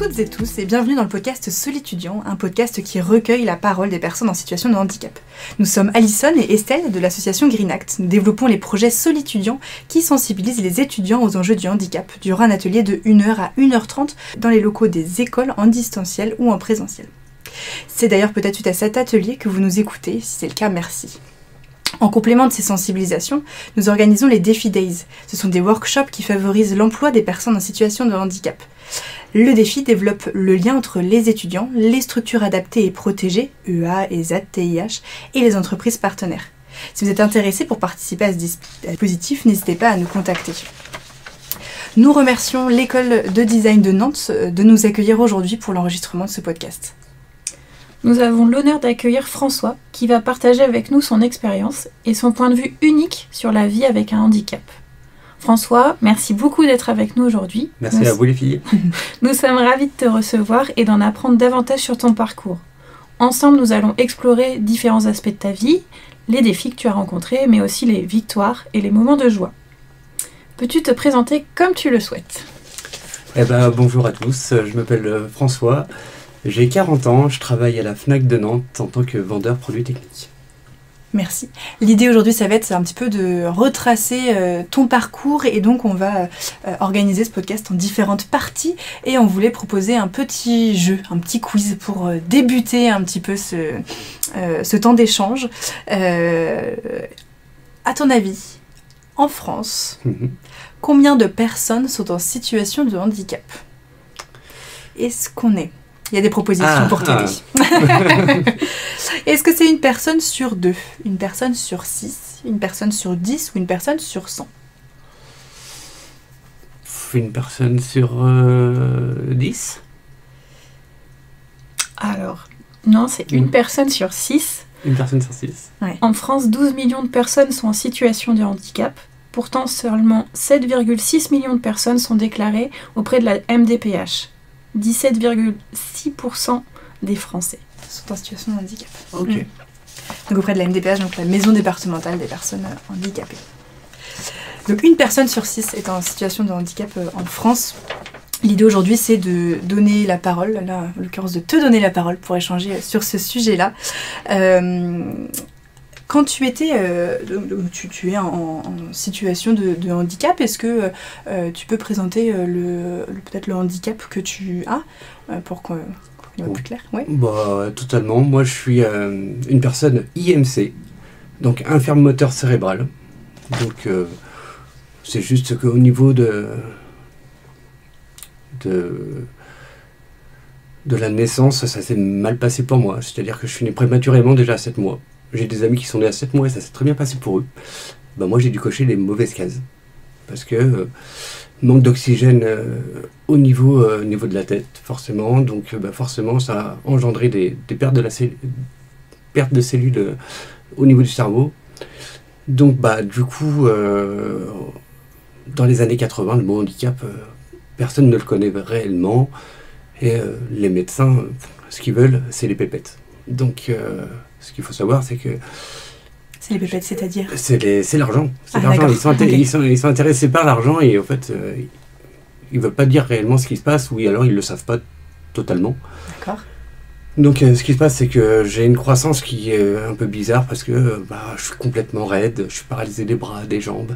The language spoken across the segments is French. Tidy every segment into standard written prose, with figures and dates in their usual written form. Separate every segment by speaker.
Speaker 1: toutes et tous et bienvenue dans le podcast Solitudiant, un podcast qui recueille la parole des personnes en situation de handicap. Nous sommes Alison et Estelle de l'association Green Act. Nous développons les projets Solitudiant qui sensibilisent les étudiants aux enjeux du handicap durant un atelier de 1h à 1h30 dans les locaux des écoles en distanciel ou en présentiel. C'est d'ailleurs peut-être suite à cet atelier que vous nous écoutez, si c'est le cas, merci. En complément de ces sensibilisations, nous organisons les Défi Days. Ce sont des workshops qui favorisent l'emploi des personnes en situation de handicap. Le défi développe le lien entre les étudiants, les structures adaptées et protégées, EA, ESAT, TIH, et les entreprises partenaires. Si vous êtes intéressé pour participer à ce dispositif, n'hésitez pas à nous contacter. Nous remercions l'école de design de Nantes de nous accueillir aujourd'hui pour l'enregistrement de ce podcast.
Speaker 2: Nous avons l'honneur d'accueillir François, qui va partager avec nous son expérience et son point de vue unique sur la vie avec un handicap. François, merci beaucoup d'être avec nous aujourd'hui.
Speaker 3: Merci à vous les filles.
Speaker 2: Nous sommes ravis de te recevoir et d'en apprendre davantage sur ton parcours. Ensemble, nous allons explorer différents aspects de ta vie, les défis que tu as rencontrés, mais aussi les victoires et les moments de joie. Peux-tu te présenter comme tu le souhaites ?
Speaker 3: Bonjour à tous, je m'appelle François. J'ai 40 ans, je travaille à la FNAC de Nantes en tant que vendeur produits techniques.
Speaker 1: Merci. L'idée aujourd'hui, ça va être un petit peu de retracer ton parcours et donc on va organiser ce podcast en différentes parties et on voulait proposer un petit jeu, un petit quiz pour débuter un petit peu ce temps d'échange. À ton avis, en France, combien de personnes sont en situation de handicap ? Est-ce qu'on est ? Il y a des propositions pour t'aider. Est-ce que c'est une personne sur 2, une personne sur 6, une personne sur 10 ou une personne sur 100 ?
Speaker 3: Une personne sur 10 ?
Speaker 2: Alors, non, c'est une personne sur 6.
Speaker 3: Une personne sur 6.
Speaker 2: Ouais. En France, 12 millions de personnes sont en situation de handicap. Pourtant, seulement 7,6 millions de personnes sont déclarées auprès de la MDPH. 17,6% des Français
Speaker 1: sont en situation de handicap.
Speaker 3: Ok.
Speaker 1: Donc auprès de la MDPH, donc la maison départementale des personnes handicapées. Donc une personne sur 6 est en situation de handicap en France. L'idée aujourd'hui, c'est de donner la parole, là, en l'occurrence de te donner la parole pour échanger sur ce sujet-là. Quand tu étais, tu es en situation de handicap, est-ce que tu peux présenter peut-être le handicap que tu as pour qu'on soit plus clair ? Ouais.
Speaker 3: Totalement. Moi, je suis une personne IMC, donc infirme moteur cérébral. Donc, c'est juste qu'au niveau de la naissance, ça s'est mal passé pour moi. C'est-à-dire que je suis né prématurément déjà à 7 mois. J'ai des amis qui sont nés à 7 mois et ça s'est très bien passé pour eux. Moi, j'ai dû cocher les mauvaises cases. Parce que manque d'oxygène au niveau de la tête, forcément. Donc, forcément, ça a engendré des pertes de cellules au niveau du cerveau. Donc, du coup, dans les années 80, le mot handicap, personne ne le connaît réellement. Et les médecins, ce qu'ils veulent, c'est les pépettes. Donc, ce qu'il faut savoir, c'est que...
Speaker 1: C'est les pépettes, c'est-à-dire ?
Speaker 3: C'est l'argent. C'est l'argent. Ils sont intéressés par l'argent et en fait, ils ne veulent pas dire réellement ce qui se passe ou alors ils ne le savent pas totalement.
Speaker 1: D'accord.
Speaker 3: Donc, ce qui se passe, c'est que j'ai une croissance qui est un peu bizarre parce que je suis complètement raide, je suis paralysé des bras, des jambes.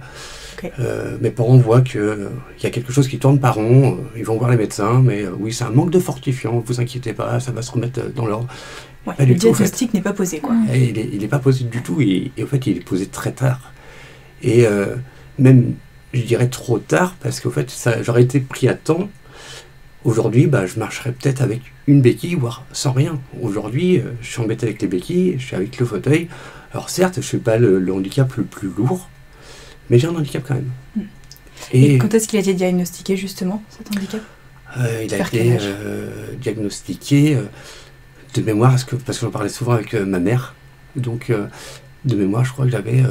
Speaker 3: Okay. Mes parents voient qu'il y a quelque chose qui tourne pas rond, ils vont voir les médecins, mais oui, c'est un manque de fortifiant, ne vous inquiétez pas, ça va se remettre dans l'ordre.
Speaker 1: Ouais, le diagnostic n'est pas posé, quoi.
Speaker 3: Et il n'est pas posé du tout, et en fait, il est posé très tard. Et même, je dirais trop tard, parce qu'en fait, j'aurais été pris à temps. Aujourd'hui, je marcherais peut-être avec une béquille, voire sans rien. Aujourd'hui, je suis embêté avec les béquilles, je suis avec le fauteuil. Alors certes, je ne suis pas le handicap le plus lourd, mais j'ai un handicap quand même.
Speaker 1: Et quand est-ce qu'il a été diagnostiqué, justement, cet handicap ?
Speaker 3: Il a été diagnostiqué de mémoire, parce que j'en parlais souvent avec ma mère. Donc, de mémoire, je crois que j'avais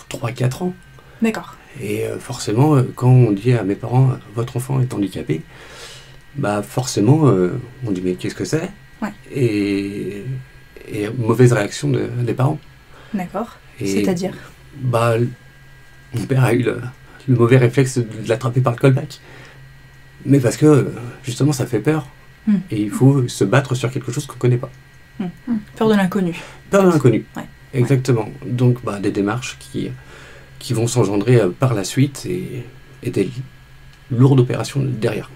Speaker 3: 3-4 ans.
Speaker 1: D'accord.
Speaker 3: Et forcément, quand on dit à mes parents « votre enfant est handicapé », forcément, on dit « mais qu'est-ce que c'est ?»
Speaker 1: Ouais.
Speaker 3: Et mauvaise réaction des parents.
Speaker 1: D'accord. C'est-à-dire ?
Speaker 3: Mon père a eu le mauvais réflexe de l'attraper par le callback. mais parce que justement ça fait peur. Et il faut se battre sur quelque chose qu'on ne connaît pas.
Speaker 1: Peur de l'inconnu.
Speaker 3: Peur de l'inconnu,
Speaker 1: Ouais.
Speaker 3: exactement. Donc des démarches qui vont s'engendrer par la suite et des lourdes opérations derrière.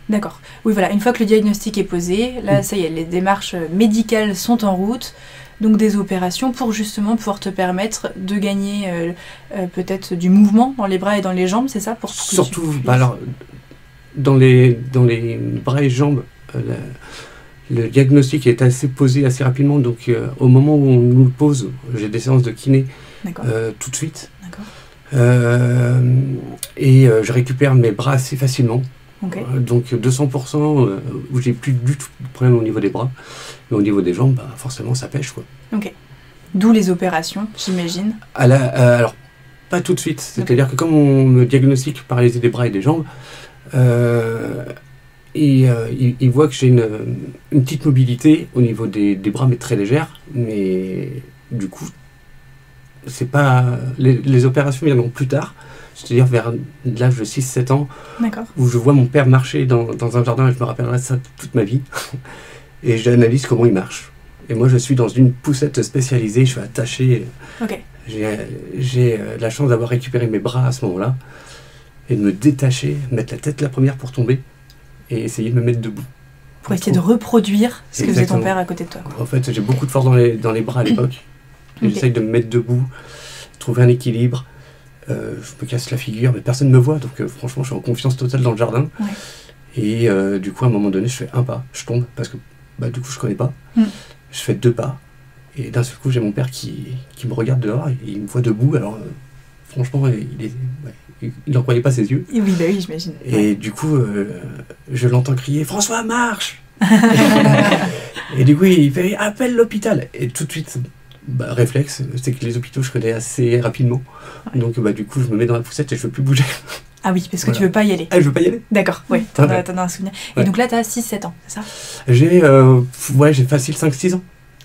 Speaker 1: D'accord. Oui, voilà, une fois que le diagnostic est posé, là, ça y est, les démarches médicales sont en route, donc des opérations pour justement pouvoir te permettre de gagner peut-être du mouvement dans les bras et dans les jambes, c'est ça pour que
Speaker 3: Surtout,
Speaker 1: tu puisses-
Speaker 3: alors, dans les bras et jambes, le diagnostic est assez posé assez rapidement, donc au moment où on nous le pose, j'ai des séances de kiné
Speaker 1: D'accord,
Speaker 3: tout de suite,
Speaker 1: d'accord.
Speaker 3: et je récupère mes bras assez facilement.
Speaker 1: Ok.
Speaker 3: Donc 200%, où j'ai plus du tout de problème au niveau des bras, mais au niveau des jambes, forcément ça pêche quoi.
Speaker 1: Ok. D'où les opérations, j'imagine.
Speaker 3: Alors, pas tout de suite, c'est-à-dire que comme on me diagnostique paralysé des bras et des jambes, il voit que j'ai une petite mobilité au niveau des bras, mais très légère, mais du coup, c'est pas les opérations viendront plus tard. C'est-à-dire vers l'âge de 6-7 ans,
Speaker 1: D'accord.
Speaker 3: où je vois mon père marcher dans un jardin, et je me rappellerai de ça toute ma vie, et j'analyse comment il marche. Et moi, je suis dans une poussette spécialisée, je suis attaché.
Speaker 1: Ok.
Speaker 3: J'ai la chance d'avoir récupéré mes bras à ce moment-là, et de me détacher, mettre la tête la première pour tomber, et essayer de me mettre debout.
Speaker 1: Pour essayer de reproduire ce que faisait ton
Speaker 3: Exactement.
Speaker 1: père à côté de toi, quoi.
Speaker 3: En fait, j'ai beaucoup de force dans les bras à l'époque, et
Speaker 1: Ok.
Speaker 3: j'essaye de me mettre debout, trouver un équilibre. Je me casse la figure, mais personne ne me voit, donc franchement, je suis en confiance totale dans le jardin.
Speaker 1: Ouais.
Speaker 3: Et du coup, à un moment donné, je fais un pas, je tombe, parce que du coup, je connais pas. Je fais 2 pas, et d'un seul coup, j'ai mon père qui me regarde dehors, et il me voit debout, alors franchement, il n'en croyait pas ses yeux.
Speaker 1: Et oui, bah oui, j'imagine.
Speaker 3: Et du coup, je l'entends crier « François, marche !» Et du coup, il fait « Appelle l'hôpital !» Et tout de suite, réflexe, c'est que les hôpitaux, je connais assez rapidement.
Speaker 1: Ouais.
Speaker 3: Donc, du coup, je me mets dans la poussette et je veux plus bouger.
Speaker 1: Ah oui, parce que
Speaker 3: Voilà.
Speaker 1: tu veux pas y aller.
Speaker 3: Ah, je veux pas y aller.
Speaker 1: D'accord, oui,
Speaker 3: Ah
Speaker 1: t'en
Speaker 3: ouais.
Speaker 1: as un souvenir. Et
Speaker 3: Ouais.
Speaker 1: donc là, t'as 6-7 ans, c'est ça
Speaker 3: J'ai facile 5-6 ans.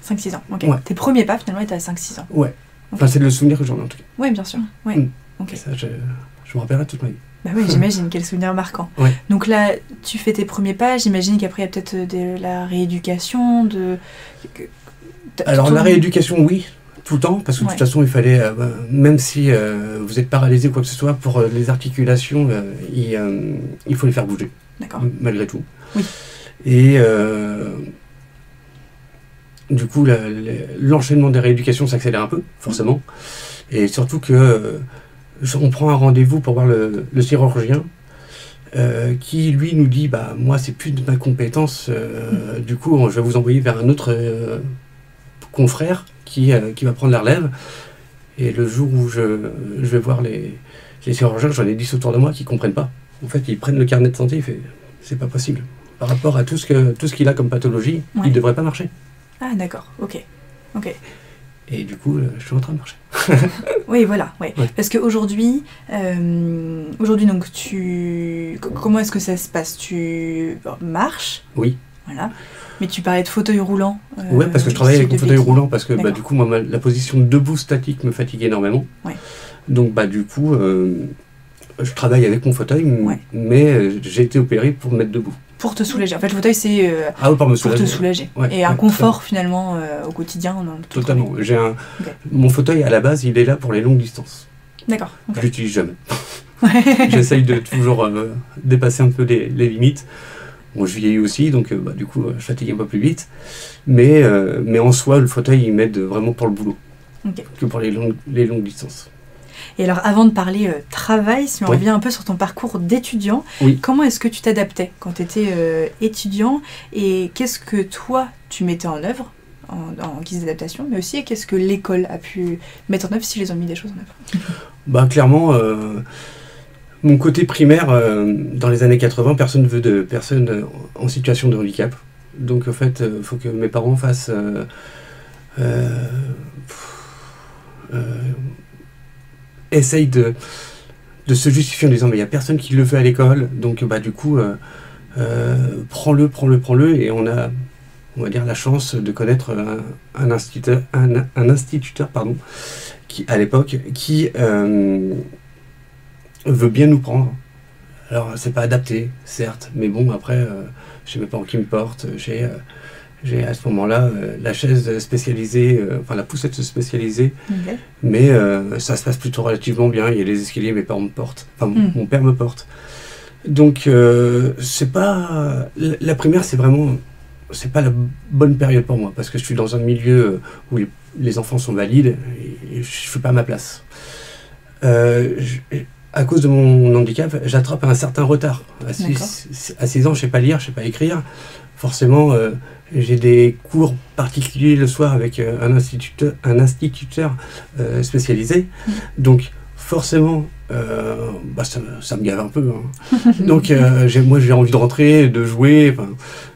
Speaker 1: 5-6 ans, ok.
Speaker 3: Ouais.
Speaker 1: Tes premiers pas, finalement, étaient à 5-6 ans.
Speaker 3: Ouais. Enfin, c'est le souvenir que j'en ai en tout cas.
Speaker 1: Oui, bien sûr. Ouais. Ok.
Speaker 3: Et ça, je me rappellerai toute ma vie.
Speaker 1: Bah oui, j'imagine, quel souvenir marquant.
Speaker 3: Ouais.
Speaker 1: Donc là, tu fais tes premiers pas, j'imagine qu'après, il y a peut-être de la rééducation,
Speaker 3: Alors, la rééducation, oui, tout le temps, parce que de toute façon, il fallait, même si vous êtes paralysé ou quoi que ce soit, pour les articulations, il faut les faire bouger,
Speaker 1: D'accord.
Speaker 3: malgré tout.
Speaker 1: Oui.
Speaker 3: Et du coup, l'enchaînement des rééducations s'accélère un peu, forcément. Et surtout que on prend un rendez-vous pour voir le chirurgien, qui lui nous dit moi c'est plus de ma compétence, du coup je vais vous envoyer vers un autre confrère qui va prendre la relève. Et le jour où je vais voir les chirurgiens, j'en ai 10 autour de moi qui comprennent pas. En fait, ils prennent le carnet de santé, ils font c'est pas possible. Par rapport à tout ce qu'il a comme pathologie,
Speaker 1: Ouais.
Speaker 3: il devrait pas marcher.
Speaker 1: Ah, d'accord, ok. Ok.
Speaker 3: Et du coup, je suis en train de marcher.
Speaker 1: Oui, voilà, ouais.
Speaker 3: Ouais.
Speaker 1: Parce qu'aujourd'hui, donc comment est-ce que ça se passe? Tu marches,
Speaker 3: Oui.
Speaker 1: voilà. Mais tu parlais de fauteuil roulant.
Speaker 3: Ouais, parce que je travaille avec
Speaker 1: de
Speaker 3: mon fauteuil
Speaker 1: béquille.
Speaker 3: roulant, parce que
Speaker 1: D'accord.
Speaker 3: du coup, moi, la position debout statique me fatigue énormément.
Speaker 1: Ouais.
Speaker 3: Donc, du coup, je travaille avec mon fauteuil,
Speaker 1: Ouais.
Speaker 3: mais j'ai été opéré pour me mettre debout.
Speaker 1: Pour te soulager. En fait, le fauteuil, c'est
Speaker 3: Ah oui, pour me
Speaker 1: pour
Speaker 3: soulager.
Speaker 1: te soulager.
Speaker 3: Ouais,
Speaker 1: Et un
Speaker 3: ouais,
Speaker 1: confort, finalement, au quotidien. Dans tout le
Speaker 3: Totalement.
Speaker 1: travail. Ok.
Speaker 3: Mon fauteuil, à la base, il est là pour les longues distances.
Speaker 1: D'accord. ok.
Speaker 3: Je l'utilise jamais. J'essaye de toujours dépasser un peu les limites. Bon, je vieillis aussi, donc du coup, je fatigue un peu plus vite. Mais en soi, le fauteuil, il m'aide vraiment pour le boulot,
Speaker 1: Ok.
Speaker 3: que pour les longues distances.
Speaker 1: Et alors, avant de parler travail, si on
Speaker 3: Oui.
Speaker 1: revient un peu sur ton parcours d'étudiant,
Speaker 3: Oui.
Speaker 1: comment est-ce que tu t'adaptais quand tu étais étudiant et qu'est-ce que toi, tu mettais en œuvre en guise d'adaptation, mais aussi qu'est-ce que l'école a pu mettre en œuvre s'ils ont mis des choses en œuvre?
Speaker 3: Clairement, mon côté primaire, dans les années 80, personne ne veut de personnes en situation de handicap. Donc, en fait, il faut que mes parents fassent... essayent de se justifier en disant mais il n'y a personne qui le veut à l'école, donc du coup prends-le, et on va dire la chance de connaître un instituteur pardon, qui à l'époque qui veut bien nous prendre. Alors, c'est pas adapté, certes, mais bon, après, j'ai mes parents qui me portent, j'ai à ce moment-là la chaise spécialisée, enfin la poussette spécialisée, mais ça se passe plutôt relativement bien. Il y a les escaliers, mes parents me portent, enfin mon père me porte. Donc, c'est pas. La primaire, c'est vraiment. C'est pas la bonne période pour moi, parce que je suis dans un milieu où les enfants sont valides et je ne suis pas à ma place. À cause de mon handicap, j'attrape un certain retard. À 6 ans, je ne sais pas lire, je ne sais pas écrire. Forcément, j'ai des cours particuliers le soir avec un instituteur spécialisé. Donc, forcément, ça me gave un peu. Hein. Donc, moi, j'ai envie de rentrer, de jouer.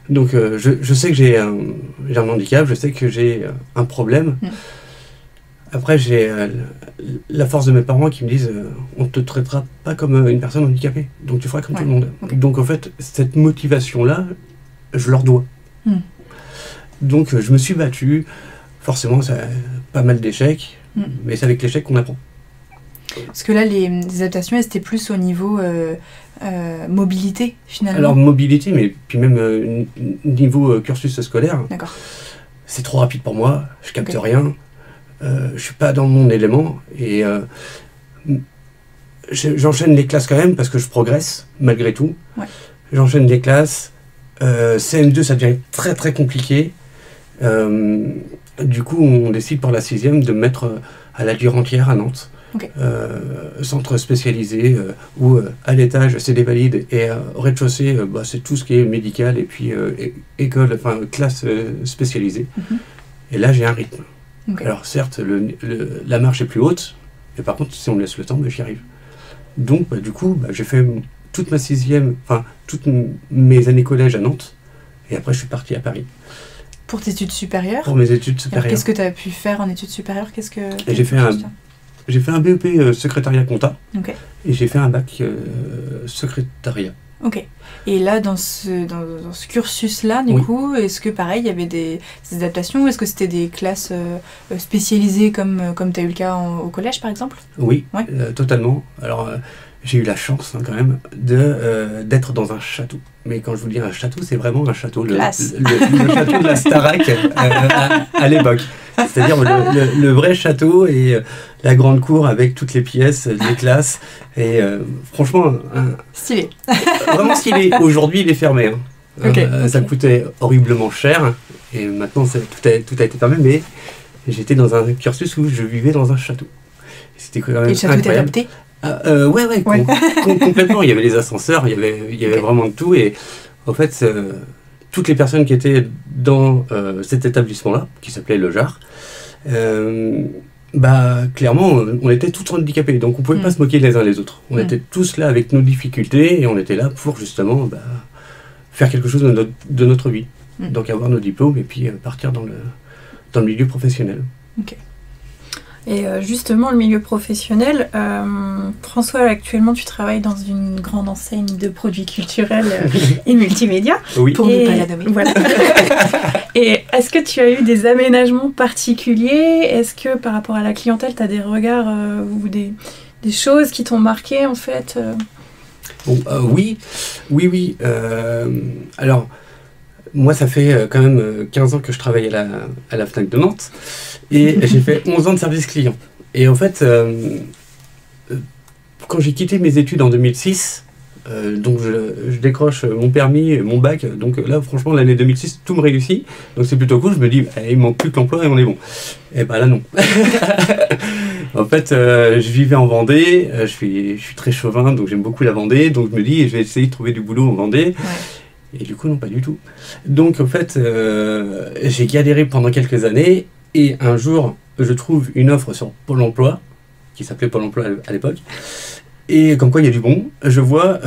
Speaker 3: Donc, je sais que j'ai un handicap, je sais que j'ai un problème. Après, j'ai la force de mes parents qui me disent on ne te traitera pas comme une personne handicapée, donc tu feras comme tout le monde. Donc, en fait, cette motivation-là, je leur dois. Donc, je me suis battu. Forcément, ça a pas mal d'échecs, mais c'est avec l'échec qu'on apprend.
Speaker 1: Parce que là, les adaptations, c'était plus au niveau mobilité, finalement.
Speaker 3: Alors, mobilité, mais puis même niveau cursus scolaire.
Speaker 1: D'accord.
Speaker 3: C'est trop rapide pour moi, je capte rien. Je suis pas dans mon élément et j'enchaîne les classes quand même parce que je progresse malgré tout. J'enchaîne les classes. CM2, ça devient très très compliqué. Du coup, on décide pour la 6e de me mettre à la Durantière à Nantes. Centre spécialisé où à l'étage c'est des valides et au rez-de-chaussée c'est tout ce qui est médical et puis école, enfin classe spécialisée. Et là j'ai un rythme. Alors certes la marche est plus haute, mais par contre si on me laisse le temps, j'y arrive. Donc du coup j'ai fait toute ma 6e, enfin toutes mes années collège à Nantes et après je suis parti à Paris.
Speaker 1: Pour tes études supérieures? Pour
Speaker 3: mes études supérieures.
Speaker 1: Qu'est-ce que tu as pu faire en études supérieures?
Speaker 3: J'ai fait un BEP secrétariat compta et j'ai fait un bac secrétariat.
Speaker 1: Et là, dans ce cursus-là, du coup, est-ce que pareil, il y avait des adaptations? Est-ce que c'était des classes spécialisées comme tu as eu le cas au collège, par exemple?
Speaker 3: Oui, totalement. Alors, j'ai eu la chance quand même d'être dans un château. Mais quand je vous dis un château, c'est vraiment un château. Le château de la Starac à l'époque. C'est-à-dire le vrai château et la grande cour avec toutes les pièces, les classes. Et franchement...
Speaker 1: stylé.
Speaker 3: Vraiment stylé. Aujourd'hui, il est fermé. Ça coûtait horriblement cher. Et maintenant, tout a été fermé. Mais j'étais dans un cursus où je vivais dans un château. C'était quand même incroyable.
Speaker 1: Et le château était adapté?
Speaker 3: Complètement. Il y avait les ascenseurs, il y avait vraiment de tout. Et en fait, toutes les personnes qui étaient dans cet établissement-là, qui s'appelait le JAR, clairement, on était tous handicapés. Donc on ne pouvait pas se moquer les uns les autres. On était tous là avec nos difficultés et on était là pour justement faire quelque chose de notre vie. Donc avoir nos diplômes et puis partir dans le milieu professionnel.
Speaker 2: Et justement, le milieu professionnel, François, actuellement, tu travailles dans une grande enseigne de produits culturels et multimédia.
Speaker 1: Pour ne pas la nommer.
Speaker 2: Voilà. Et est-ce que tu as eu des aménagements particuliers? Est-ce que par rapport à la clientèle, tu as des regards ou des choses qui t'ont marqué, en fait?
Speaker 3: Oui. Alors, moi, ça fait quand même 15 ans que je travaille à la FNAC de Nantes. Et j'ai fait 11 ans de service client. Et en fait, quand j'ai quitté mes études en 2006, donc je décroche mon permis, mon bac. Donc là, franchement, l'année 2006, tout me réussit. Donc c'est plutôt cool. Je me dis, il manque plus que l'emploi et on est bon. Et là, non. En fait, je vivais en Vendée. Je suis très chauvin, donc j'aime beaucoup la Vendée. Donc je me dis, je vais essayer de trouver du boulot en Vendée. Et du coup, non, pas du tout. Donc en fait, j'ai galéré pendant quelques années. Et un jour, je trouve une offre sur Pôle emploi, qui s'appelait Pôle emploi à l'époque, et comme quoi il y a du bon. Je vois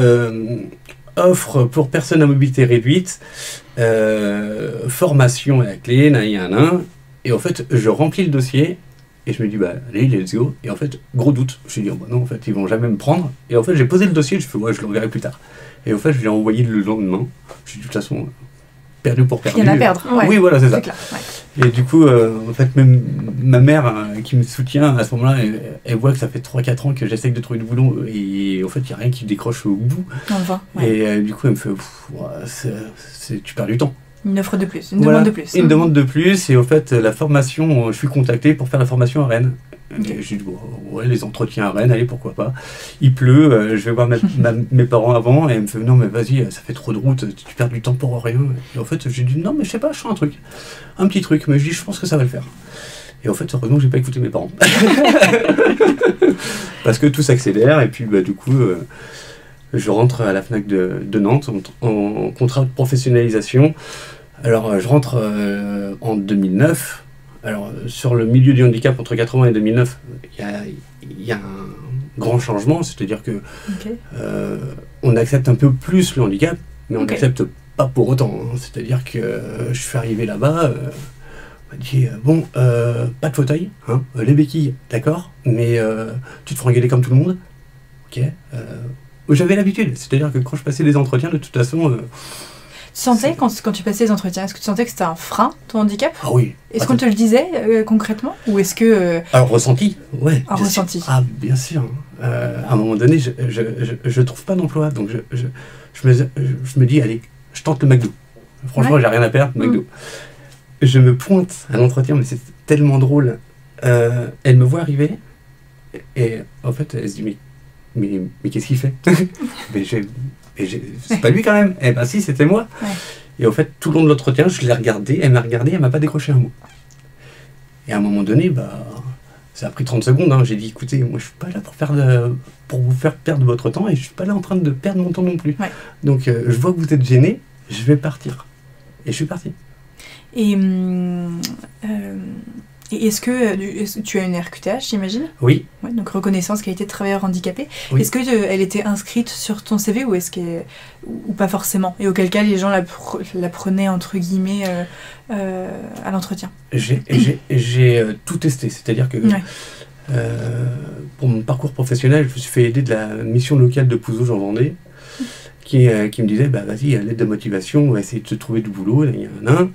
Speaker 3: offre pour personnes à mobilité réduite, formation à la clé, et en fait, je remplis le dossier, et je me dis, allez, let's go. Et en fait, gros doute. Je me suis dit, non, en fait, ils vont jamais me prendre. Et en fait, j'ai posé le dossier, je fais, je le reverrai plus tard. Et en fait, je l'ai envoyé le lendemain. Je me suis dit, de toute façon, perdu pour perdu.
Speaker 1: Rien à perdre.
Speaker 3: Oui, voilà, c'est ça.
Speaker 1: Clair,
Speaker 3: Et du coup, en fait, même ma mère qui me soutient à ce moment-là, elle voit que ça fait 3-4 ans que j'essaye de trouver du boulot et en fait, il n'y a rien qui décroche au bout.
Speaker 1: Enfin, ouais.
Speaker 3: Et du coup, elle me fait tu perds du temps.
Speaker 1: Une offre de plus, une demande de plus.
Speaker 3: Une demande de plus, et en fait, la formation, je suis contacté pour faire la formation à Rennes.
Speaker 1: Okay.
Speaker 3: J'ai dit, ouais, les entretiens à Rennes, allez, pourquoi pas. Il pleut, je vais voir mes parents avant, et elle me fait, non, mais vas-y, ça fait trop de route, tu perds du temps pour rien. Et en fait, j'ai dit, non, mais je sais pas, je fais un petit truc, mais je dis, je pense que ça va le faire. Et en fait, heureusement, j'ai pas écouté mes parents. Parce que tout s'accélère, et puis, du coup, je rentre à la FNAC de Nantes en contrat de professionnalisation. Alors, je rentre en 2009. Alors, sur le milieu du handicap, entre 80 et 2009, il y a un grand changement, c'est-à-dire que on accepte un peu plus le handicap, mais on n'accepte pas pour autant. Hein. C'est-à-dire que je suis arrivé là-bas, on m'a dit, bon, pas de fauteuil, hein, les béquilles, d'accord, mais tu te feras engueuler comme tout le monde. Ok. J'avais l'habitude, c'est-à-dire que quand je passais des entretiens, de toute façon...
Speaker 1: Tu sentais, quand tu passais les entretiens, est-ce que tu sentais que c'était un frein, ton handicap ?
Speaker 3: Ah oui.
Speaker 1: Est-ce qu'on te le disait concrètement ? Ou est-ce que...
Speaker 3: Alors, ressenti, ouais.
Speaker 1: Un ressenti.
Speaker 3: Sûr. Ah, bien sûr. À un moment donné, je trouve pas d'emploi, donc je me dis, allez, je tente le McDo. Franchement, j'ai rien à perdre, McDo. Je me pointe à l'entretien, mais c'est tellement drôle. Elle me voit arriver, et en fait, elle se dit, mais qu'est-ce qu'il fait? C'est pas lui quand même. Eh ben si, c'était moi. Ouais. Et en fait, tout le long de l'entretien, je l'ai regardé, elle m'a regardé, elle m'a pas décroché un mot. Et à un moment donné, ça a pris 30 secondes. Hein. J'ai dit, écoutez, moi je suis pas là pour vous faire perdre votre temps et je suis pas là en train de perdre mon temps non plus. Ouais. Donc je vois que vous êtes gêné, je vais partir. Et je suis parti.
Speaker 1: Et est-ce que tu as une RQTH, j'imagine ?
Speaker 3: Oui.
Speaker 1: Ouais, donc reconnaissance qualité de travailleur handicapé.
Speaker 3: Oui.
Speaker 1: Est-ce qu'elle était inscrite sur ton CV ou pas forcément ? Et auquel cas les gens la prenaient entre guillemets à l'entretien ?
Speaker 3: J'ai tout testé, c'est-à-dire que pour mon parcours professionnel, je me suis fait aider de la mission locale de Pouzauges en Vendée qui me disait vas-y, à l'aide de motivation, on va essayer de te trouver du boulot, il y en a un.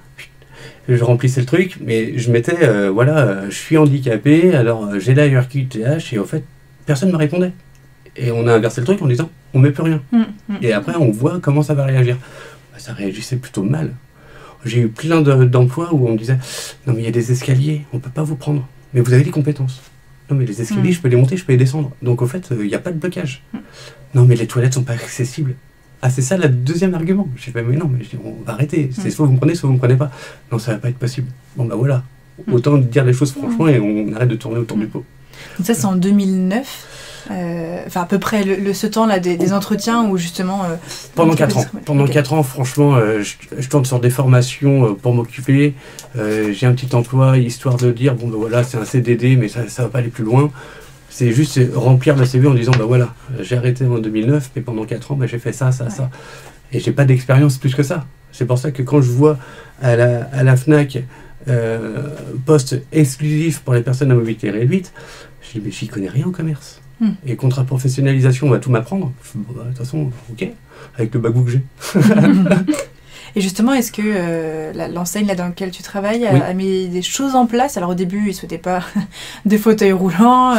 Speaker 3: Je remplissais le truc, mais je mettais, je suis handicapé, alors j'ai la RQTH, et en fait, personne ne me répondait. Et on a inversé le truc en disant, on ne met plus rien. Et après, on voit comment ça va réagir. Ça réagissait plutôt mal. J'ai eu plein d'emplois où on me disait, non mais il y a des escaliers, on ne peut pas vous prendre. Mais vous avez des compétences. Non mais les escaliers, je peux les monter, je peux les descendre. Donc en fait, il n'y a pas de blocage. Non mais les toilettes ne sont pas accessibles. Ah, c'est ça le deuxième argument. J'ai fait, mais non, mais on va arrêter. C'est soit vous me prenez, soit vous me prenez pas. Non, ça va pas être possible. Bon, voilà. Autant dire les choses franchement et on arrête de tourner autour du pot.
Speaker 1: Donc ça, c'est en 2009. À peu près ce temps-là des entretiens où justement...
Speaker 3: Pendant 4 ans. Pendant 4 ans, franchement, je tourne sur des formations pour m'occuper. J'ai un petit emploi, histoire de dire, voilà, c'est un CDD, mais ça va pas aller plus loin. C'est juste remplir le CV en disant, j'ai arrêté en 2009, mais pendant 4 ans, j'ai fait ça. Et j'ai pas d'expérience plus que ça. C'est pour ça que quand je vois à la FNAC poste exclusif pour les personnes à mobilité réduite, je dis, mais j'y connais rien en commerce. Et contrat de professionnalisation, on va tout m'apprendre. De toute façon, ok, avec le bagou que j'ai.
Speaker 1: Et justement, est-ce que l'enseigne là dans laquelle tu travailles a mis des choses en place ? Alors au début, ils ne souhaitaient pas des fauteuils roulants,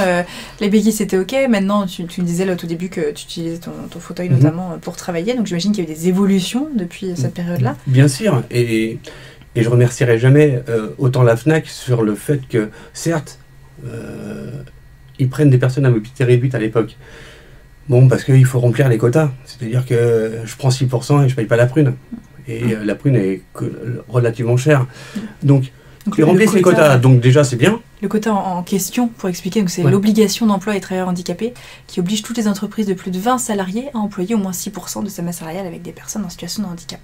Speaker 1: les béquilles c'était ok. Maintenant, tu me disais là au tout début que tu utilisais ton fauteuil notamment pour travailler. Donc j'imagine qu'il y a eu des évolutions depuis cette période-là.
Speaker 3: Bien sûr. Et je remercierai jamais autant la FNAC sur le fait que, certes, ils prennent des personnes à mobilité réduite à l'époque. Bon, parce qu'il faut remplir les quotas. C'est-à-dire que je prends 6% et je ne paye pas la prune. Et la prune est relativement chère. Donc ils remplissent les quotas, donc déjà c'est bien.
Speaker 1: Le quota en question, pour expliquer, c'est l'obligation d'emploi des travailleurs handicapés qui oblige toutes les entreprises de plus de 20 salariés à employer au moins 6% de sa masse salariale avec des personnes en situation de handicap.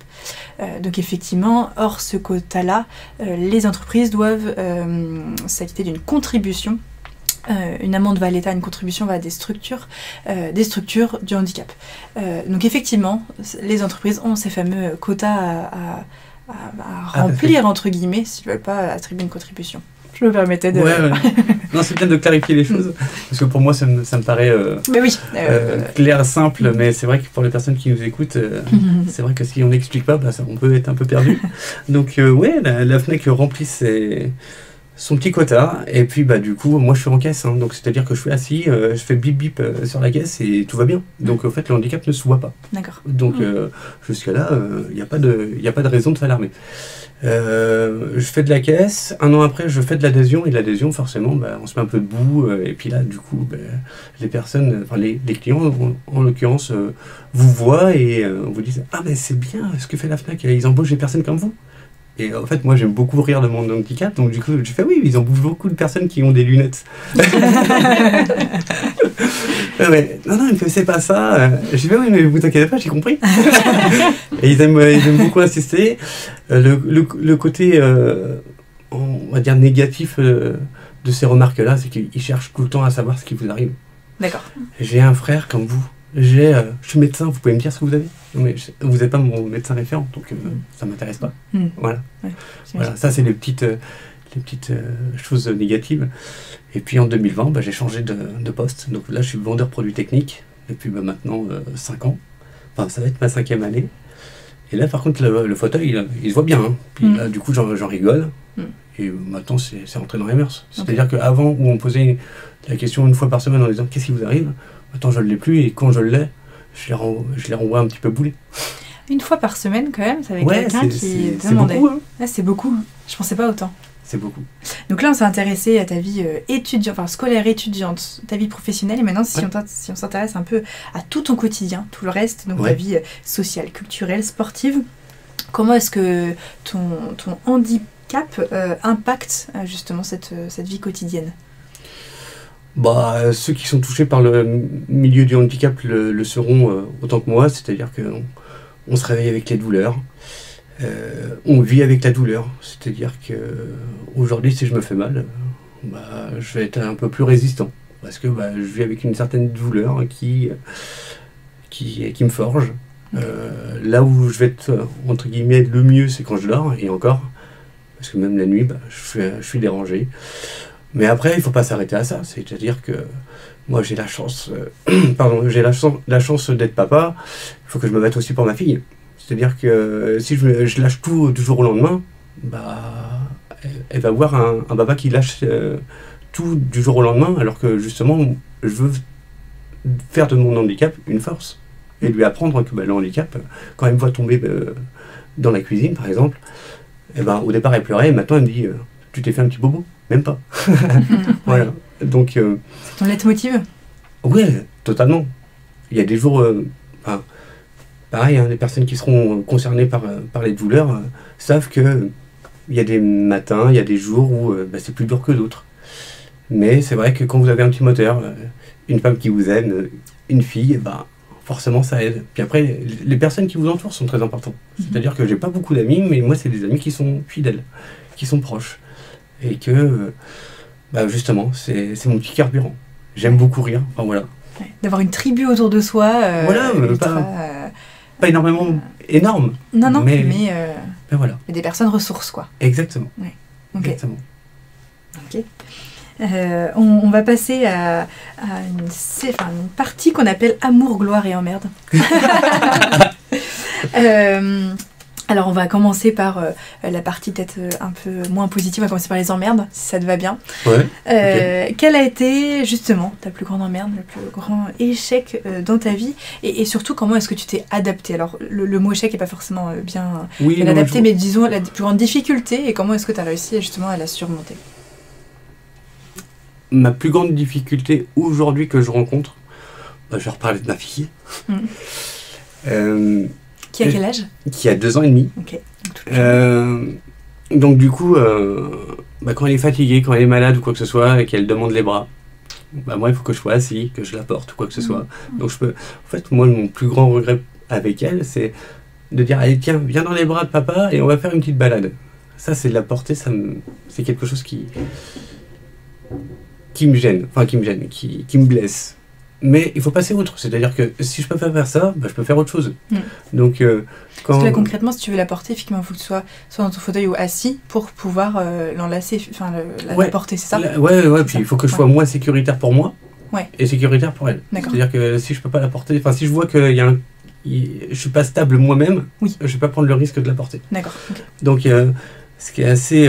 Speaker 1: Donc effectivement, hors ce quota-là, les entreprises doivent s'acquitter d'une contribution. Une amende va à l'État, une contribution va à des structures du handicap. Donc effectivement, les entreprises ont ces fameux quotas remplir, entre guillemets, s'ils ne veulent pas attribuer une contribution. Je me permettais de...
Speaker 3: Ouais. Non, c'est bien de clarifier les choses, parce que pour moi, ça me paraît
Speaker 1: mais oui.
Speaker 3: clair, simple, mais c'est vrai que pour les personnes qui nous écoutent, c'est vrai que si on n'explique pas, on peut être un peu perdu. Donc, la FNAC remplit son petit quota, et puis du coup, moi je suis en caisse, hein, donc c'est-à-dire que je suis assis, je fais bip bip sur la caisse et tout va bien. Donc en fait, le handicap ne se voit pas.
Speaker 1: D'accord.
Speaker 3: Donc jusqu'à là, il n'y a pas de raison de s'alarmer. Je fais de la caisse, un an après je fais de l'adhésion, et l'adhésion forcément on se met un peu debout, et puis là du coup les personnes, enfin les clients en l'occurrence vous voient et vous disent « Ah mais c'est bien ce que fait la FNAC, ils embauchent des personnes comme vous ». Et en fait moi j'aime beaucoup rire de mon handicap, donc du coup je fais « Oui, ils embauchent beaucoup de personnes qui ont des lunettes ». Ouais. Non, il me fait, c'est pas ça. J'ai fait, oui, mais vous inquiétez pas, j'ai compris. Et ils aiment beaucoup insister. Le côté, on va dire, négatif de ces remarques-là, c'est qu'ils cherchent tout le temps à savoir ce qui vous arrive.
Speaker 1: D'accord.
Speaker 3: J'ai un frère comme vous. Je suis médecin, vous pouvez me dire ce que vous avez? Non, mais vous n'êtes pas mon médecin référent, donc ça ne m'intéresse pas. Voilà. Ouais, voilà. Ça, c'est les petites choses négatives. Et puis en 2020, j'ai changé de poste. Donc là, je suis vendeur produits techniques depuis maintenant 5 ans. Enfin, ça va être ma 5e année. Et là, par contre, le fauteuil, il se voit bien. Hein. Puis là, du coup, j'en rigole. Et maintenant, c'est rentré dans les mœurs. C'est-à-dire qu'avant, où on posait la question une fois par semaine en disant « Qu'est-ce qui vous arrive ?» Maintenant, je ne l'ai plus. Et quand je l'ai, je les renvoie un petit peu boulés.
Speaker 1: Une fois par semaine, quand même, ça avec quelqu'un qui demandait. C'est beaucoup. Hein. C'est beaucoup. Je ne pensais pas autant.
Speaker 3: C'est beaucoup.
Speaker 1: Donc là, on s'est intéressé à ta vie scolaire étudiante, ta vie professionnelle, et maintenant, si on s'intéresse un peu à tout ton quotidien, tout le reste, donc ta vie sociale, culturelle, sportive, comment est-ce que ton handicap impacte justement cette vie quotidienne?
Speaker 3: Ceux qui sont touchés par le milieu du handicap le seront autant que moi, c'est-à-dire qu'on se réveille avec les douleurs. On vit avec la douleur, c'est-à-dire que aujourd'hui, si je me fais mal, je vais être un peu plus résistant, parce que je vis avec une certaine douleur qui me forge. Là où je vais être, entre guillemets, le mieux, c'est quand je dors, et encore, parce que même la nuit, je suis dérangé. Mais après, il ne faut pas s'arrêter à ça, c'est-à-dire que moi, j'ai la chance, la chance d'être papa, il faut que je me batte aussi pour ma fille. C'est-à-dire que si je lâche tout du jour au lendemain, elle va voir un papa qui lâche tout du jour au lendemain, alors que justement, je veux faire de mon handicap une force. Et lui apprendre que le handicap, quand elle me voit tomber dans la cuisine, par exemple, au départ, elle pleurait, et maintenant, elle me dit « Tu t'es fait un petit bobo ?» Même pas. Voilà. Donc,
Speaker 1: c'est ton leitmotiv?
Speaker 3: Oui, totalement. Il y a des jours... pareil, les personnes qui seront concernées par les douleurs savent qu'il y a des matins, il y a des jours où c'est plus dur que d'autres. Mais c'est vrai que quand vous avez un petit moteur, une femme qui vous aime, une fille, forcément ça aide. Puis après, les personnes qui vous entourent sont très importantes. C'est-à-dire que j'ai pas beaucoup d'amis, mais moi c'est des amis qui sont fidèles, qui sont proches. Et que, justement, c'est mon petit carburant. J'aime beaucoup rire, enfin voilà.
Speaker 1: Ouais, d'avoir une tribu autour de soi.
Speaker 3: Voilà, pas énormément énorme.
Speaker 1: Non, mais
Speaker 3: voilà.
Speaker 1: Mais des personnes ressources, quoi.
Speaker 3: Exactement.
Speaker 1: Ouais. Okay.
Speaker 3: Exactement.
Speaker 1: Ok. On va passer à une partie qu'on appelle amour, gloire et emmerde. Alors on va commencer par la partie peut-être un peu moins positive, on va commencer par les emmerdes, si ça te va bien.
Speaker 3: Ouais. Okay.
Speaker 1: Quelle a été justement ta plus grande emmerde, le plus grand échec dans ta vie, et surtout comment est-ce que tu t'es adapté? Alors le mot échec n'est pas forcément bien adapté, mais disons la plus grande difficulté, et comment est-ce que tu as réussi justement à la surmonter?
Speaker 3: Ma plus grande difficulté aujourd'hui que je rencontre, je vais reparler de ma fille.
Speaker 1: Qui a quel âge?
Speaker 3: Qui a 2 ans et demi.
Speaker 1: Ok.
Speaker 3: Donc du coup, quand elle est fatiguée, quand elle est malade ou quoi que ce soit, et qu'elle demande les bras, moi il faut que je sois assis, que je la porte ou quoi que ce soit. Donc je peux. En fait, moi mon plus grand regret avec elle, c'est de dire allez tiens, viens dans les bras de papa et on va faire une petite balade. Ça c'est de la portée, c'est quelque chose qui me gêne, qui me blesse. Mais il faut passer outre. C'est-à-dire que si je peux pas faire ça, bah, je peux faire autre chose. Donc,
Speaker 1: Parce que là, concrètement, si tu veux la porter, effectivement, il faut que tu sois soit dans ton fauteuil ou assis pour pouvoir l'enlacer, enfin la porter, c'est ça?
Speaker 3: Ouais, puis il faut que je sois moins sécuritaire pour moi et sécuritaire pour elle. C'est-à-dire que si je peux pas la porter, enfin si je vois que je suis pas stable moi-même, je vais pas prendre le risque de la porter.
Speaker 1: D'accord. Okay.
Speaker 3: Donc, ce qui est assez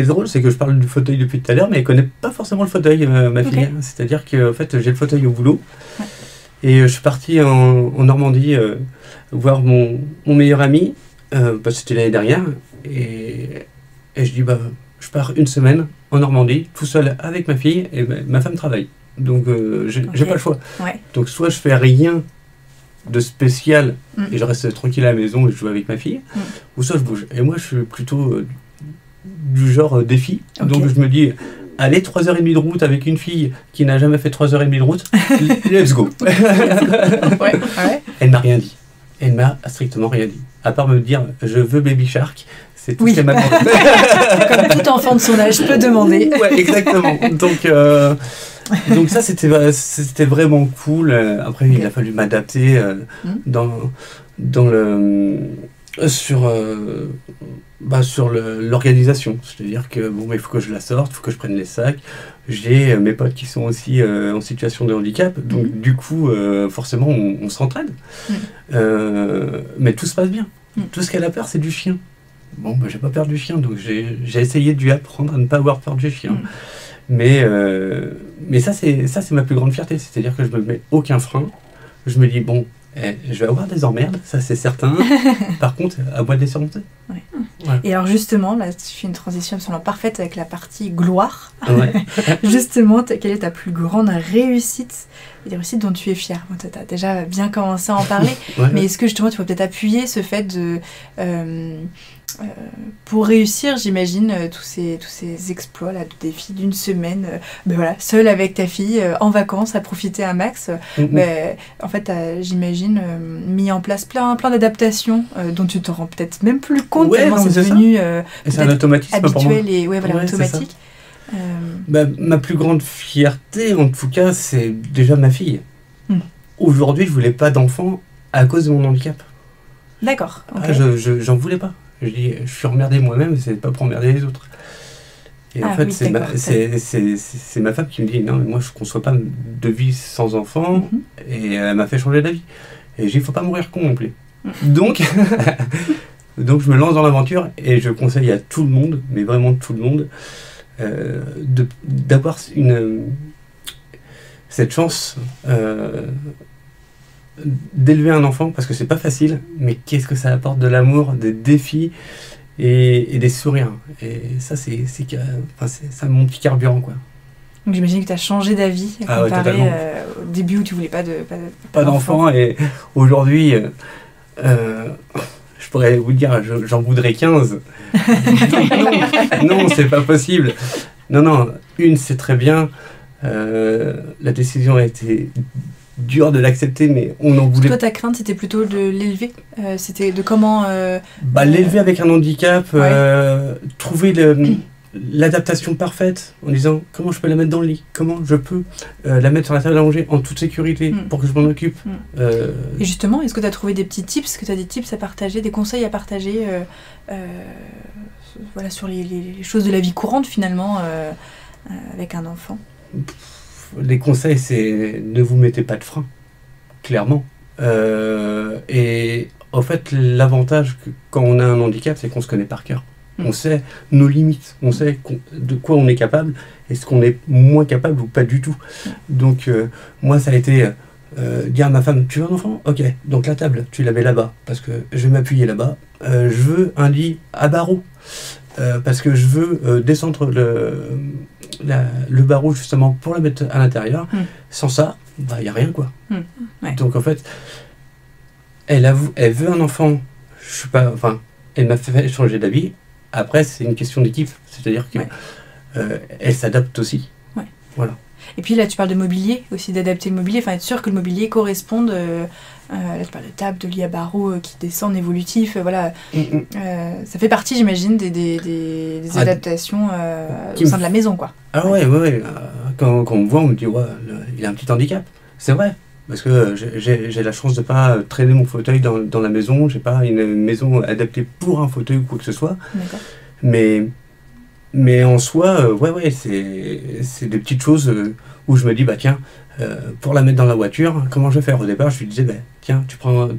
Speaker 3: drôle, c'est que je parle du fauteuil depuis tout à l'heure, mais elle connaît pas forcément le fauteuil, ma fille. C'est-à-dire que en fait, j'ai le fauteuil au boulot. Et je suis parti en Normandie voir mon meilleur ami, c'était l'année dernière, et je dis, je pars une semaine en Normandie, tout seul avec ma fille, et ma femme travaille. Donc j'ai pas le choix. Donc soit je fais rien de spécial, et je reste tranquille à la maison et je joue avec ma fille, ou soit je bouge. Et moi je suis plutôt du genre défi, donc je me dis... Allez, 3h30 de route avec une fille qui n'a jamais fait 3h30 de route, let's go. Elle m'a rien dit. Elle m'a strictement rien dit. À part me dire, je veux Baby Shark, c'est tout ce qu'elle m'a demandé.
Speaker 1: Comme tout enfant de son âge peut demander.
Speaker 3: Ouais, exactement. Donc ça, c'était vraiment cool. Après, il a fallu m'adapter sur l'organisation. C'est-à-dire que il faut que je la sorte, il faut que je prenne les sacs. J'ai mes potes qui sont aussi en situation de handicap, donc du coup, forcément, on s'entraide. Mais tout se passe bien. Tout ce qu'elle a peur, c'est du chien. Bon, j'ai pas peur du chien, donc j'ai essayé de lui apprendre à ne pas avoir peur du chien. Mais ça, c'est ma plus grande fierté. C'est-à-dire que je me mets aucun frein. Je me dis, je vais avoir des emmerdes, ça c'est certain. Par contre, à moi de les surmonter.
Speaker 1: Et alors justement, là tu fais une transition absolument parfaite avec la partie gloire. Justement, quelle est ta plus grande réussite, et des réussites dont tu es fière? Tu as déjà bien commencé à en parler, mais est-ce que justement tu peux peut-être appuyer ce fait de... pour réussir, j'imagine, tous ces exploits là, de défis d'une semaine, seule avec ta fille, en vacances, à profiter un max. En fait, j'imagine, mis en place plein d'adaptations dont tu te rends peut-être même plus compte, tellement c'est devenu
Speaker 3: c'est un automatisme
Speaker 1: habituel
Speaker 3: pour moi.
Speaker 1: Et automatique.
Speaker 3: Ma plus grande fierté, en tout cas, c'est déjà ma fille. Aujourd'hui, je voulais pas d'enfant à cause de mon handicap.
Speaker 1: D'accord.
Speaker 3: J'en voulais pas. Je dis, je suis emmerdé moi-même, c'est pas pour emmerder les autres. Et en fait, c'est ma femme qui me dit, non, mais moi je ne conçois pas de vie sans enfant, et elle m'a fait changer d'avis. Et je dis, il ne faut pas mourir con non plus. Donc, je me lance dans l'aventure, et je conseille à tout le monde, mais vraiment tout le monde, d'avoir cette chance d'élever un enfant, parce que c'est pas facile, mais qu'est-ce que ça apporte de l'amour, des défis et des sourires. Et ça, c'est mon petit carburant, quoi.
Speaker 1: Donc j'imagine que tu as changé d'avis comparé au début où tu voulais pas
Speaker 3: d'enfant. Et aujourd'hui, je pourrais vous dire, j'en voudrais 15. non, c'est pas possible. Non, une, c'est très bien. La décision a été dur de l'accepter, mais on en voulait...
Speaker 1: Toi, ta crainte, c'était plutôt de l'élever, c'était de comment...
Speaker 3: l'élever avec un handicap, trouver l'adaptation parfaite, en disant comment je peux la mettre dans le lit, comment je peux la mettre sur la table à manger en toute sécurité pour que je m'en occupe.
Speaker 1: Et justement, est-ce que tu as trouvé des petits tips, est-ce que tu as des tips à partager, des conseils à partager sur les choses de la vie courante, finalement, avec un enfant?
Speaker 3: Les conseils, c'est ne vous mettez pas de frein, clairement. Et en fait, l'avantage quand on a un handicap, c'est qu'on se connaît par cœur. On sait nos limites, on sait de quoi on est capable et ce qu'on est moins capable ou pas du tout. Donc, moi, ça a été dire à ma femme, tu veux un enfant? Ok, donc la table, tu la mets là-bas, parce que je vais m'appuyer là-bas. Je veux un lit à barreaux, parce que je veux descendre le barreau justement pour la mettre à l'intérieur. Sans ça, il n'y a rien, quoi. Donc en fait, elle veut un enfant. Elle m'a fait changer d'avis. Après, c'est une question d'équipe, c'est-à-dire que elle s'adapte aussi. Voilà.
Speaker 1: Et puis là, tu parles de mobilier aussi, d'adapter le mobilier, être sûr que le mobilier corresponde. Là, tu parles de table, de lit à barreaux qui descendent, évolutifs, ça fait partie, j'imagine, des adaptations au sein de la maison, quoi.
Speaker 3: Ah ouais. Quand on me voit, on me dit, il a un petit handicap. C'est vrai. Parce que j'ai la chance de ne pas traîner mon fauteuil dans la maison. J'ai pas une maison adaptée pour un fauteuil ou quoi que ce soit. Mais en soi, c'est des petites choses où je me dis, bah tiens, pour la mettre dans la voiture, comment je vais faire? Au départ, je lui disais, bah, tiens, tu prends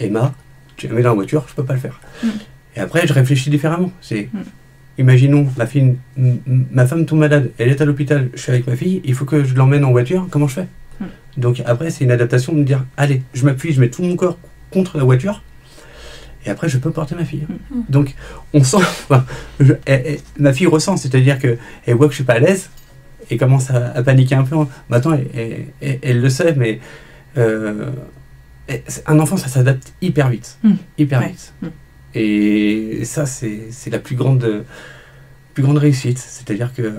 Speaker 3: Emma, tu la mets dans la voiture, je peux pas le faire. Et après, je réfléchis différemment. Imaginons, ma femme tombe malade, elle est à l'hôpital, je suis avec ma fille, il faut que je l'emmène en voiture, comment je fais? Donc après, c'est une adaptation de me dire, allez, je m'appuie, je mets tout mon corps contre la voiture, et après, je peux porter ma fille. Donc, on sent, ma fille ressent, c'est-à-dire qu'elle voit que je suis pas à l'aise, et commence à paniquer un peu. Maintenant, elle le sait, mais un enfant, ça s'adapte hyper vite. Hyper vite. Et ça, c'est la plus grande réussite. C'est-à-dire qu'il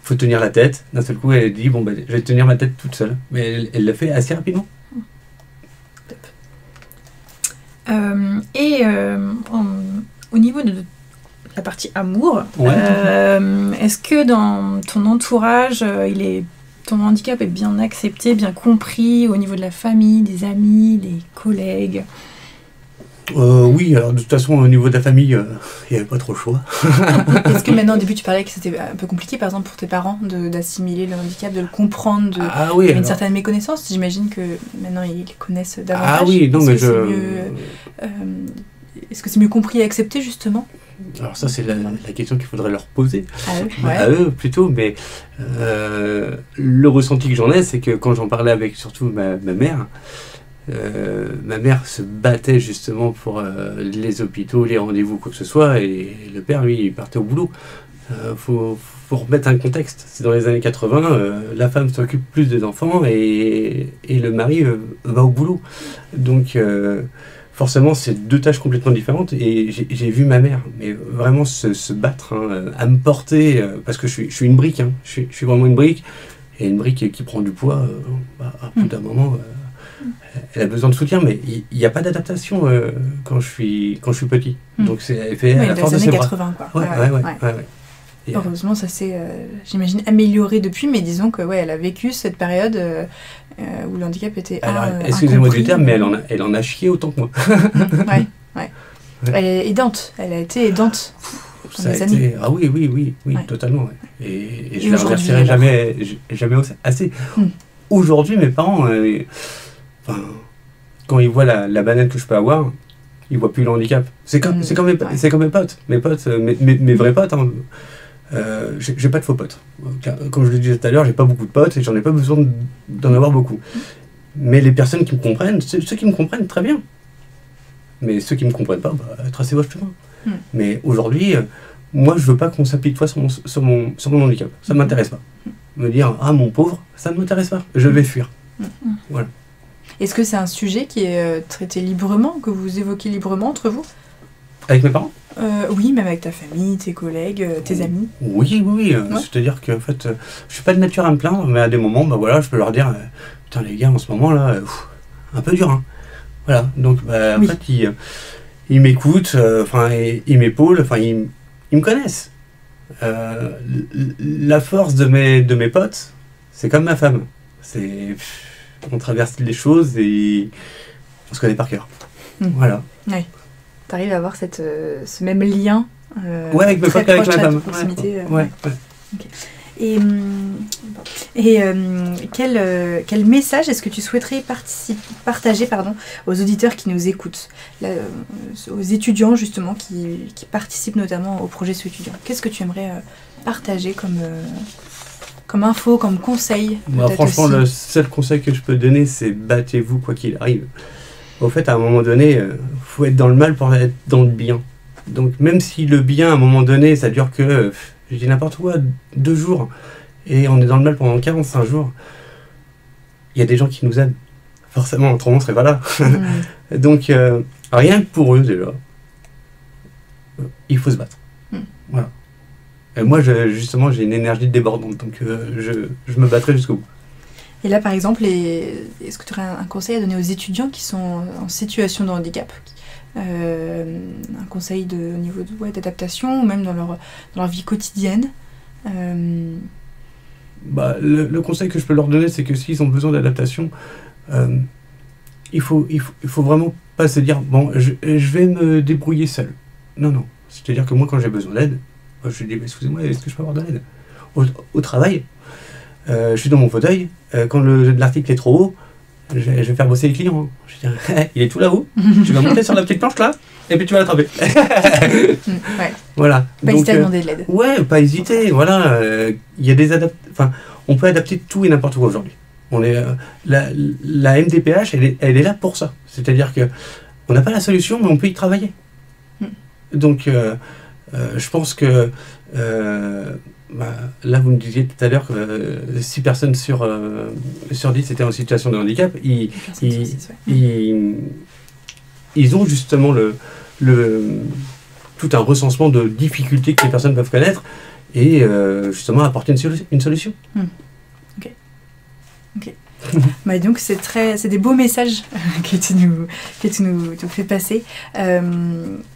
Speaker 3: faut tenir la tête. D'un seul coup, elle dit, bon, ben, je vais tenir ma tête toute seule. Mais elle le fait assez rapidement.
Speaker 2: Top. Au niveau de la partie amour, est-ce que dans ton entourage, ton handicap est bien accepté, bien compris au niveau de la famille, des amis, des collègues?
Speaker 3: Oui, alors de toute façon, au niveau de la famille, il n'y avait pas trop le choix.
Speaker 1: Est-ce que maintenant, au début, tu parlais que c'était un peu compliqué, par exemple, pour tes parents, d'assimiler le handicap, de le comprendre, il y a une certaine méconnaissance? J'imagine que maintenant, ils connaissent davantage.
Speaker 3: Ah oui, non, mais
Speaker 1: est-ce que c'est mieux compris et accepté, justement?
Speaker 3: Alors ça, c'est la question qu'il faudrait leur poser.
Speaker 1: À
Speaker 3: eux, plutôt, mais le ressenti que j'en ai, c'est que quand j'en parlais avec surtout ma mère, ma mère se battait justement pour les hôpitaux, les rendez-vous, quoi que ce soit, et le père, lui, il partait au boulot. Faut remettre un contexte. C'est dans les années 80, la femme s'occupe plus des enfants et le mari va au boulot. Donc, forcément, c'est deux tâches complètement différentes. Et j'ai vu ma mère, mais vraiment se battre, à me porter, parce que je suis une brique. Je suis vraiment une brique. Et une brique qui prend du poids, à bout d'un moment... elle a besoin de soutien, mais il n'y a pas d'adaptation quand je suis petit. Donc elle fait à la force de ses bras.
Speaker 1: 80, quoi.
Speaker 3: Ouais.
Speaker 1: Heureusement, ça s'est, j'imagine, amélioré depuis, mais disons que elle a vécu cette période où le handicap était
Speaker 3: excusez-moi du terme, mais elle en a chié autant que moi.
Speaker 1: Elle est aidante. Elle a été aidante.
Speaker 3: Ça a été... Ah oui, totalement. Ouais. Et je ne la remercierai jamais assez. Aujourd'hui, mes parents... quand ils voient la banane que je peux avoir, ils voient plus le handicap. C'est comme mes potes. Mes vrais potes. J'ai pas de faux potes. Comme je le disais tout à l'heure, j'ai pas beaucoup de potes et j'en ai pas besoin d'en avoir beaucoup. Mais les personnes qui me comprennent, ceux qui me comprennent, très bien. Mais ceux qui me comprennent pas, tracez votre chemin. Mais aujourd'hui, moi, je veux pas qu'on s'apitoie sur mon handicap. Ça m'intéresse pas. Me dire, mon pauvre, ça ne m'intéresse pas. Je vais fuir. Voilà.
Speaker 1: Est-ce que c'est un sujet qui est traité librement, que vous évoquez librement entre vous?
Speaker 3: Avec mes parents?
Speaker 1: Oui, même avec ta famille, tes collègues, tes amis.
Speaker 3: Oui. C'est-à-dire que en fait, je suis pas de nature à me plaindre, mais à des moments, je peux leur dire, putain les gars, en ce moment là, un peu dur. Voilà. Donc, en fait, ils m'écoutent, ils m'épaulent, ils me connaissent. La force de mes potes, c'est comme ma femme. On traverse les choses et on se connaît par cœur. Voilà.
Speaker 1: Oui. T'arrives à avoir ce même lien
Speaker 3: avec mes potes, avec ma femme.
Speaker 1: Proximité.
Speaker 3: Okay.
Speaker 1: Et quel message est-ce que tu souhaiterais partager aux auditeurs qui nous écoutent, aux étudiants justement qui participent notamment au projet Sous étudiant? Qu'est-ce que tu aimerais partager comme info, comme conseil?
Speaker 3: Franchement, aussi. Le seul conseil que je peux donner, c'est battez-vous quoi qu'il arrive. Au fait, à un moment donné, faut être dans le mal pour être dans le bien. Donc même si le bien, à un moment donné, ça dure que, je dis n'importe quoi, 2 jours, et on est dans le mal pendant 45 jours, il y a des gens qui nous aident. Forcément, autrement on serait pas là. Donc, rien que pour eux, déjà, il faut se battre. Voilà. Et moi, justement, j'ai une énergie débordante, donc je me battrai jusqu'au bout.
Speaker 1: Et là, par exemple, est-ce que tu aurais un conseil à donner aux étudiants qui sont en situation de handicap? Un conseil au niveau d'adaptation, ou même dans leur vie quotidienne?
Speaker 3: le conseil que je peux leur donner, c'est que s'ils ont besoin d'adaptation, il faut vraiment pas se dire bon, je vais me débrouiller seul. Non. C'est-à-dire que moi, quand j'ai besoin d'aide, je dis excusez-moi, est-ce que je peux avoir de l'aide au travail, je suis dans mon fauteuil. Quand l'article est trop haut, je vais faire bosser les clients. Je vais dire il est tout là-haut. Tu vas monter sur la petite planche là, et puis tu vas l'attraper.
Speaker 1: Ouais.
Speaker 3: Voilà.
Speaker 1: Pas hésiter à demander de l'aide.
Speaker 3: Ouais, pas hésiter. Voilà. Il y a des on peut adapter tout et n'importe quoi aujourd'hui. La MDPH, elle est là pour ça. C'est-à-dire que on n'a pas la solution, mais on peut y travailler. Donc, je pense que là, vous me disiez tout à l'heure que 6 personnes sur 10 étaient en situation de handicap. Ils ont justement tout un recensement de difficultés que les personnes peuvent connaître et justement apporter une solution.
Speaker 1: Ok. Donc c'est des beaux messages que tu nous fais passer.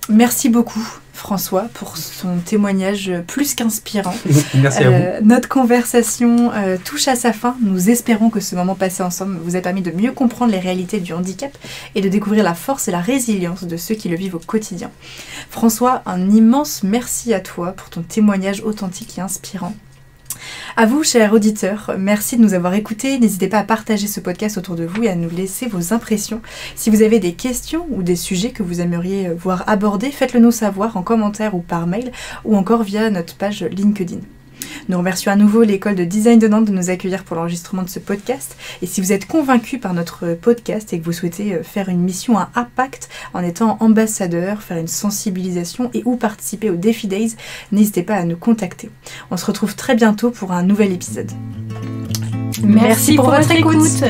Speaker 1: Merci beaucoup François pour son témoignage plus qu'inspirant.
Speaker 3: Merci à vous.
Speaker 1: Notre conversation touche à sa fin. Nous espérons que ce moment passé ensemble vous a permis de mieux comprendre les réalités du handicap et de découvrir la force et la résilience de ceux qui le vivent au quotidien. François, un immense merci à toi pour ton témoignage authentique et inspirant. À vous, chers auditeurs, merci de nous avoir écoutés. N'hésitez pas à partager ce podcast autour de vous et à nous laisser vos impressions. Si vous avez des questions ou des sujets que vous aimeriez voir abordés, faites-le nous savoir en commentaire ou par mail ou encore via notre page LinkedIn. Nous remercions à nouveau l'école de design de Nantes de nous accueillir pour l'enregistrement de ce podcast. Et si vous êtes convaincu par notre podcast et que vous souhaitez faire une mission à impact en étant ambassadeur, faire une sensibilisation et ou participer au Défi Days, n'hésitez pas à nous contacter. On se retrouve très bientôt pour un nouvel épisode.
Speaker 2: Merci pour votre écoute.